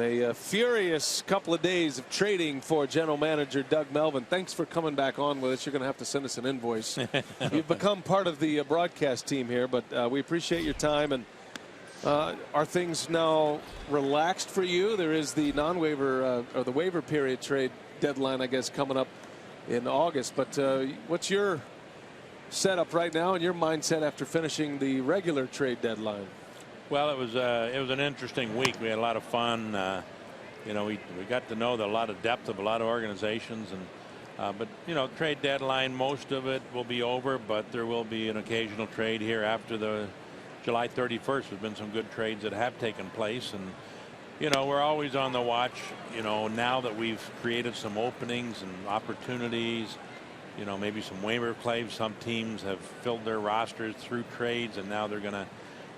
and a furious couple of days of trading for general manager Doug Melvin. Thanks for coming back on with us. You're going to have to send us an invoice. You've become part of the broadcast team here, but we appreciate your time. And are things now relaxed for you? There is the non-waiver or the waiver period trade deadline, I guess, coming up in August. But what's your setup right now and your mindset after finishing the regular trade deadline? Well, it was an interesting week. We had a lot of fun. You know, we got to know a lot of depth of a lot of organizations, and but you know, trade deadline, most of it will be over, but there will be an occasional trade here after the July 31st. There's been some good trades that have taken place, and you know, we're always on the watch. You know, now that we've created some openings and opportunities, you know, maybe some waiver claims. Some teams have filled their rosters through trades, and now they're going to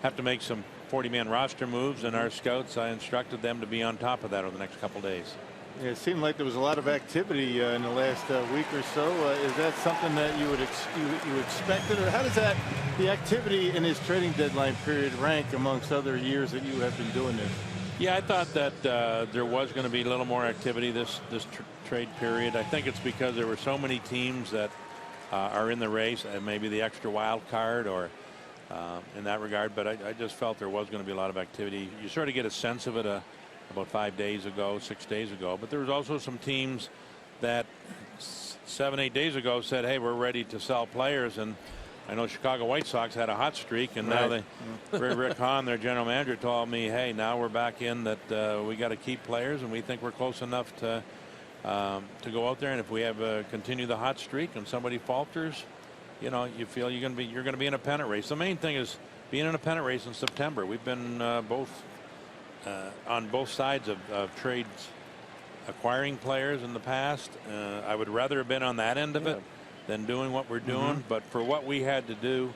have to make some 40-man roster moves, and our scouts, I instructed them to be on top of that over the next couple days. Yeah, it seemed like there was a lot of activity in the last week or so. Is that something that you expected, or how does the activity in this trading deadline period rank amongst other years that you have been doing this? Yeah, I thought that there was going to be a little more activity this trade period. I think it's because there were so many teams that are in the race, and maybe the extra wild card or in that regard, but I just felt there was going to be a lot of activity. You sort of get a sense of it about 5 days ago, 6 days ago, but there was also some teams that 7, 8 days ago said, hey, we're ready to sell players. And I know Chicago White Sox had a hot streak, and now Rick Hahn, their general manager, told me, hey, now we're back in that we got to keep players, and we think we're close enough to go out there, and if we have continue the hot streak and somebody falters, you know, you feel you're going to be in a pennant race. The main thing is being in a pennant race in September. We've been on both sides of trades, acquiring players in the past. I would rather have been on that end of it than doing what we're doing. But for what we had to do,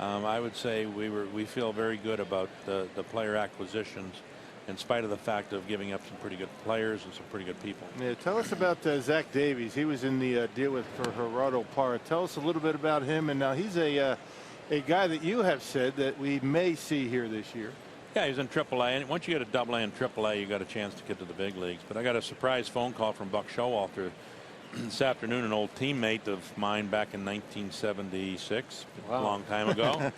I would say we feel very good about the player acquisitions, in spite of the fact of giving up some pretty good players and some pretty good people. Yeah, tell us about Zach Davies. He was in the deal for Gerardo Parra. Tell us a little bit about him. And now he's a guy that you have said that we may see here this year. Yeah, he's in AAA, and once you get a AA and AAA, you got a chance to get to the big leagues. But I got a surprise phone call from Buck Showalter this afternoon, an old teammate of mine back in 1976, a long time ago.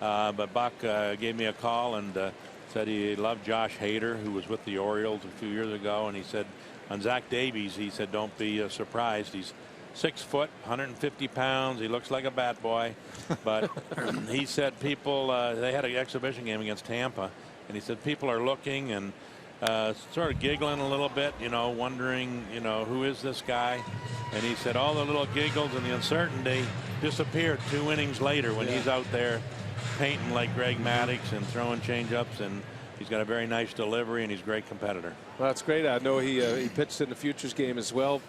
But Buck gave me a call and said he loved Josh Hader, who was with the Orioles a few years ago, and he said on Zach Davies, he said, don't be surprised. He's 6 foot, 150 pounds. He looks like a bat boy, but he said people, they had an exhibition game against Tampa, and he said people are looking and sort of giggling a little bit, you know, wondering, you know, who is this guy? And he said all the little giggles and the uncertainty disappeared 2 innings later when he's out there painting like Greg Maddux and throwing changeups, and he's got a very nice delivery, and he's a great competitor. Well, that's great. I know he pitched in the Futures game as well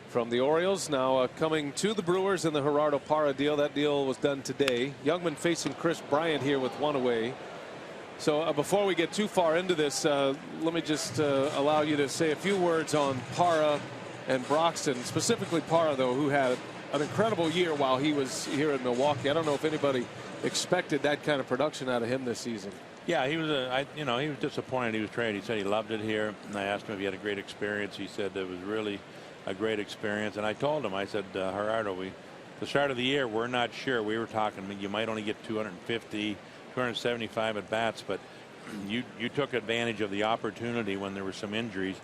from the Orioles. Now coming to the Brewers in the Gerardo Parra deal. That deal was done today. Youngman facing Chris Bryant here with 1 away. So before we get too far into this, let me just allow you to say a few words on Parra and Broxton, specifically Parra, though, who had an incredible year while he was here in Milwaukee. I don't know if anybody expected that kind of production out of him this season. Yeah, he was he was disappointed he was traded. He said he loved it here, and I asked him if he had a great experience. He said it was really a great experience, and I told him, I said, Gerardo, the start of the year, we're not sure. We were talking, you might only get 250, 275 at bats, but you took advantage of the opportunity when there were some injuries,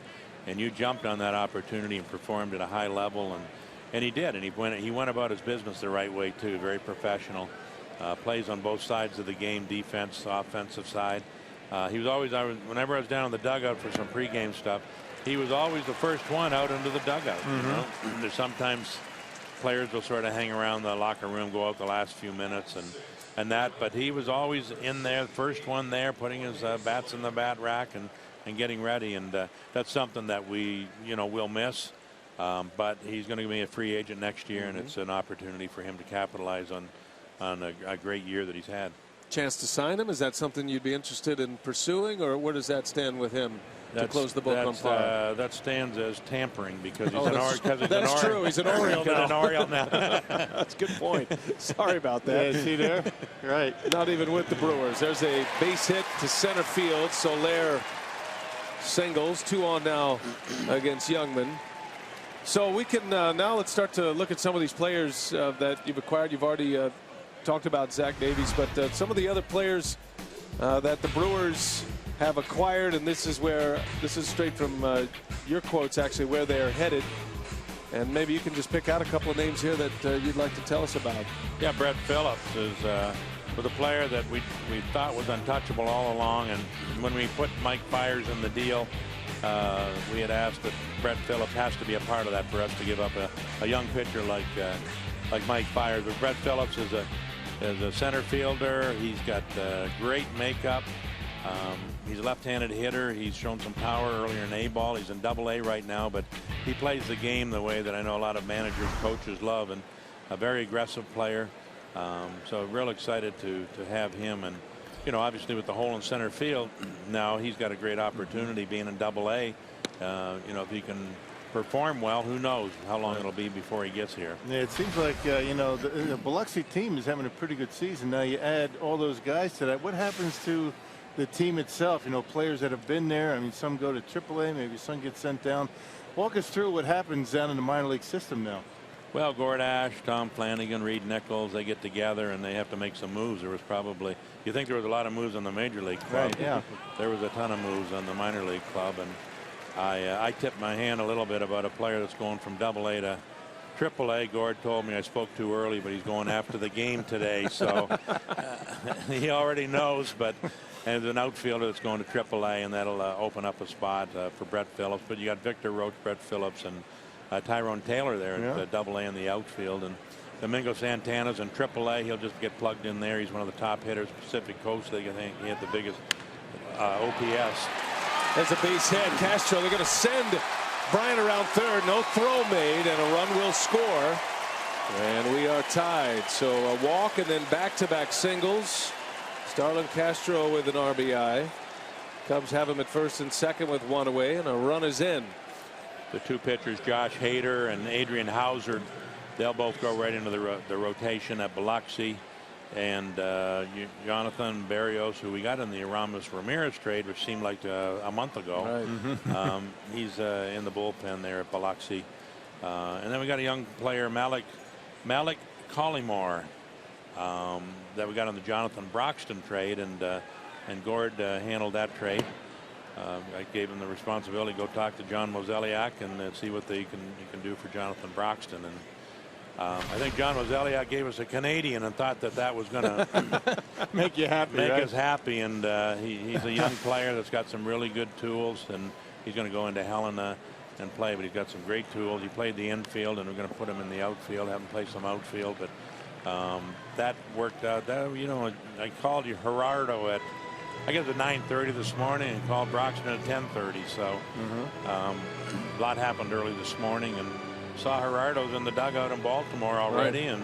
and you jumped on that opportunity and performed at a high level, and he did, and he went about his business the right way too. Very professional. Plays on both sides of the game, defense, offensive side. He was always, whenever I was down in the dugout for some pregame stuff, he was always the first one out into the dugout. You know? There's sometimes players will sort of hang around the locker room, go out the last few minutes and that, but he was always in there, first one there, putting his bats in the bat rack and getting ready, and that's something that we, you know, will miss. But he's going to be a free agent next year, and it's an opportunity for him to capitalize on a great year that he's had. Chance to sign him? Is that something you'd be interested in pursuing, or where does that stand with him to close the book on Parra? That stands as tampering because he's that's true. He's an Oriole now. That's a good point. Sorry about that. Yeah, see there? Right. Not even with the Brewers. There's a base hit to center field. Soler singles. 2 on now against Youngman. So we can now let's start to look at some of these players that you've acquired. You've already talked about Zach Davies, but some of the other players that the Brewers have acquired, and this is straight from your quotes actually, where they're headed. And maybe you can just pick out a couple of names here that you'd like to tell us about. Yeah, Brett Phillips was a player that we thought was untouchable all along, and when we put Mike Fiers in the deal, we had asked that Brett Phillips has to be a part of that for us to give up a young pitcher like Mike Fiers. But Brett Phillips is a center fielder. He's got great makeup. He's a left-handed hitter. He's shown some power earlier in A-ball. He's in Double-A right now, but he plays the game the way that I know a lot of managers, coaches love, and a very aggressive player. So real excited to have him. And obviously with the hole in center field now, he's got a great opportunity being in Double-A. If he can perform well, who knows how long it'll be before he gets here. Yeah, it seems like the Biloxi team is having a pretty good season. Now you add all those guys to that. What happens to the team itself? Players that have been there. I mean, some go to AAA, maybe some get sent down. Walk us through what happens down in the minor league system now. Well, Gordash, Tom Flanagan, Reed Nichols, they get together and they have to make some moves. There was probably, you think there was a lot of moves on the major league club. Right, yeah. There was a ton of moves on the minor league club, and I tipped my hand a little bit about a player that's going from Double-A to AAA. Gord told me I spoke too early, but he's going after the game today, so he already knows. But and an outfielder that's going to AAA, and that'll open up a spot for Brett Phillips. But you got Victor Roach, Brett Phillips, and Tyrone Taylor there at Double-A in the outfield, and Domingo Santana's in AAA. He'll just get plugged in there. He's one of the top hitters, Pacific Coast. They think he had the biggest OPS. As a base hit, Castro, they're going to send Bryant around third. No throw made, and a run will score. And we are tied. So a walk and then back-to-back singles. Starlin Castro with an RBI. Cubs have him at first and second with 1 away, and a run is in. The two pitchers, Josh Hader and Adrian Hauser, they'll both go right into the rotation at Biloxi. And Jonathan Barrios, who we got in the Aramis Ramirez trade, which seemed like a month ago. Right. He's in the bullpen there at Biloxi. And then we got a young player, Malik Collymore, that we got on the Jonathan Broxton trade, and Gord handled that trade. I gave him the responsibility to go talk to John Mozeliak and see what he can do for Jonathan Broxton. And I think John Mozeliak gave us a Canadian and thought that was going to make you happy, make us happy. And he's a young player that's got some really good tools, and he's going to go into Helena and play. But he's got some great tools. He played the infield, and we're going to put him in the outfield, have him play some outfield. But that worked out. I called you Gerardo at, I guess, at 9:30 this morning, and called Broxton at 10:30. So a lot happened early this morning, and saw Gerardo's in the dugout in Baltimore already, and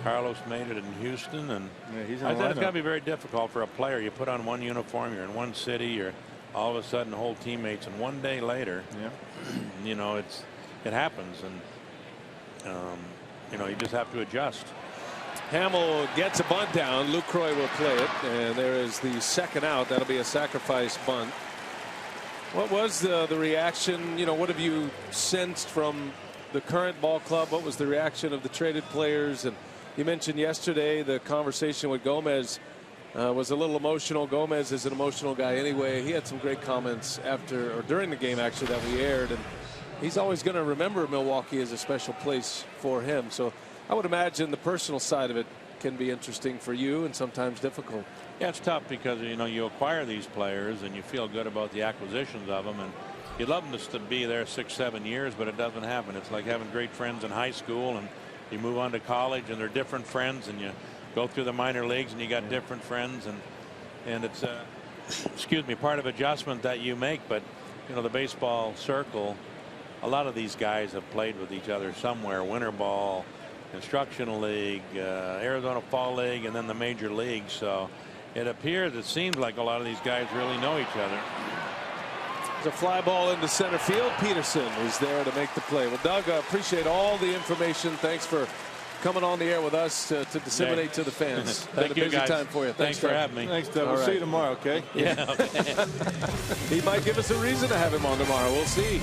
Carlos made it in Houston. And I said it's got to be very difficult for a player. You put on one uniform, you're in one city, you're all of a sudden whole teammates, and one day later, it happens, and you just have to adjust. Hamill gets a bunt down. Lucroy will play it, and there is the second out. That'll be a sacrifice bunt. What was the reaction? What have you sensed from the current ball club? What was the reaction of the traded players? And you mentioned yesterday the conversation with Gomez was a little emotional. Gomez is an emotional guy anyway. He had some great comments after or during the game actually that we aired, and he's always going to remember Milwaukee as a special place for him. So I would imagine the personal side of it can be interesting for you and sometimes difficult. Yeah, it's tough because you acquire these players and you feel good about the acquisitions of them, and you'd love them to be there 6-7 years, but it doesn't happen. It's like having great friends in high school, and you move on to college and they're different friends, and you go through the minor leagues and you got different friends, and it's part of adjustment that you make. But the baseball circle, a lot of these guys have played with each other somewhere. Winter ball, instructional league, Arizona Fall League, and then the major league. So it seems like a lot of these guys really know each other. There's a fly ball into center field. Peterson is there to make the play. Well, Doug, I appreciate all the information. Thanks for coming on the air with us to disseminate to the fans. Thank Been a you, busy guys. time for you. Thanks for having me. Thanks, Doug. All We'll see right. you tomorrow, okay? Yeah. Okay. He might give us a reason to have him on tomorrow. We'll see.